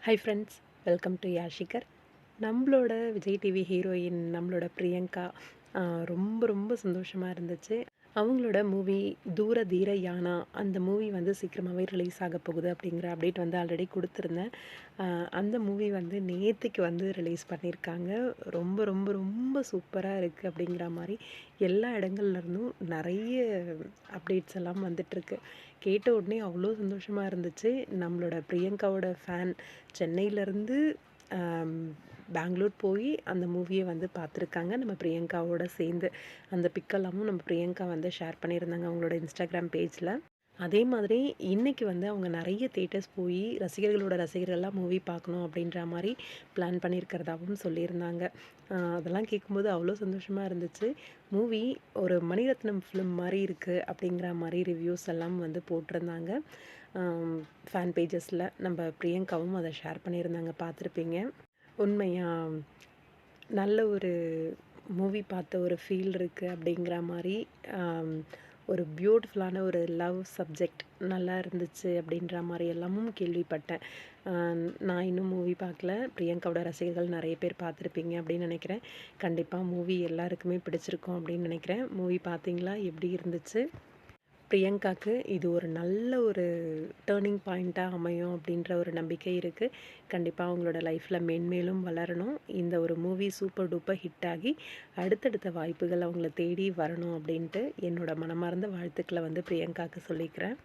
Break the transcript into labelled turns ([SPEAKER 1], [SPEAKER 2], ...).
[SPEAKER 1] Hi friends, welcome to யாஷிகர். நம்மளோட Vijay TV heroine நம்மளோட பிரியங்கா ரொம்ப ரொம்ப சந்தோஷமாக இருந்துச்சு. அவங்களோட மூவி தூர தீர யானா அந்த மூவி வந்து சீக்கிரமாகவே ரிலீஸ் ஆக போகுது அப்படிங்கிற அப்டேட் வந்து ஆல்ரெடி கொடுத்துருந்தேன். அந்த மூவி வந்து நேற்றுக்கு வந்து ரிலீஸ் பண்ணியிருக்காங்க. ரொம்ப ரொம்ப ரொம்ப சூப்பராக இருக்குது அப்படிங்கிற மாதிரி எல்லா இடங்கள்லேருந்தும் நிறைய அப்டேட்ஸ் எல்லாம் வந்துட்டுருக்கு. கேட்ட உடனே அவ்வளோ சந்தோஷமாக இருந்துச்சு. நம்மளோட பிரியங்காவோட ஃபேன் சென்னையிலேருந்து பெங்களூர் போய் அந்த மூவியை வந்து பார்த்துருக்காங்க. நம்ம பிரியங்காவோட சேர்ந்து அந்த பிக்கெல்லாமும் நம்ம பிரியங்கா வந்து ஷேர் பண்ணியிருந்தாங்க அவங்களோட இன்ஸ்டாகிராம் பேஜில். அதே மாதிரி இன்றைக்கி வந்து அவங்க நிறைய தேட்டர்ஸ் போய் ரசிகர்களோட ரசிகர்கள்லாம் மூவி பார்க்கணும் அப்படின்ற மாதிரி பிளான் பண்ணியிருக்கிறதாகவும் சொல்லியிருந்தாங்க. அதெல்லாம் கேட்கும்போது அவ்வளோ சந்தோஷமாக இருந்துச்சு. மூவி ஒரு மணிரத்னம் ஃபிலிம் மாதிரி இருக்குது அப்படிங்கிற மாதிரி ரிவ்யூஸ் எல்லாம் வந்து போட்டிருந்தாங்க ஃபேன் பேஜஸில். நம்ம பிரியங்காவும் அதை ஷேர் பண்ணியிருந்தாங்க, பார்த்துருப்பீங்க. உண்மையாக நல்ல ஒரு மூவி பார்த்த ஒரு ஃபீல் இருக்குது அப்படிங்கிற மாதிரி ஒரு பியூட்டிஃபுல்லான ஒரு லவ் சப்ஜெக்ட் நல்லா இருந்துச்சு அப்படின்ற மாதிரி எல்லாமும் கேள்விப்பட்டேன். நான் இன்னும் மூவி பார்க்கல. பிரியங்காவோட ரசிகர்கள் நிறைய பேர் பார்த்துருப்பீங்க அப்படின்னு நினைக்கிறேன். கண்டிப்பாக மூவி எல்லாருக்குமே பிடிச்சிருக்கும் அப்படின்னு நினைக்கிறேன். மூவி பார்த்தீங்களா? எப்படி இருந்துச்சு? பிரியங்காவுக்கு இது ஒரு நல்ல ஒரு டேர்னிங் பாயிண்ட்டாக அமையும் அப்படின்ற ஒரு நம்பிக்கை இருக்குது. கண்டிப்பாக அவங்களோட லைஃப்பில் மென்மேலும் வளரணும். இந்த ஒரு மூவி சூப்பர் டூப்பர் ஹிட் ஆகி அடுத்தடுத்த வாய்ப்புகள் அவங்கள தேடி வரணும் அப்படின்ட்டு என்னோட மனமார்ந்த வாழ்த்துக்களை வந்து பிரியங்காவுக்கு சொல்லிக்கிறேன்.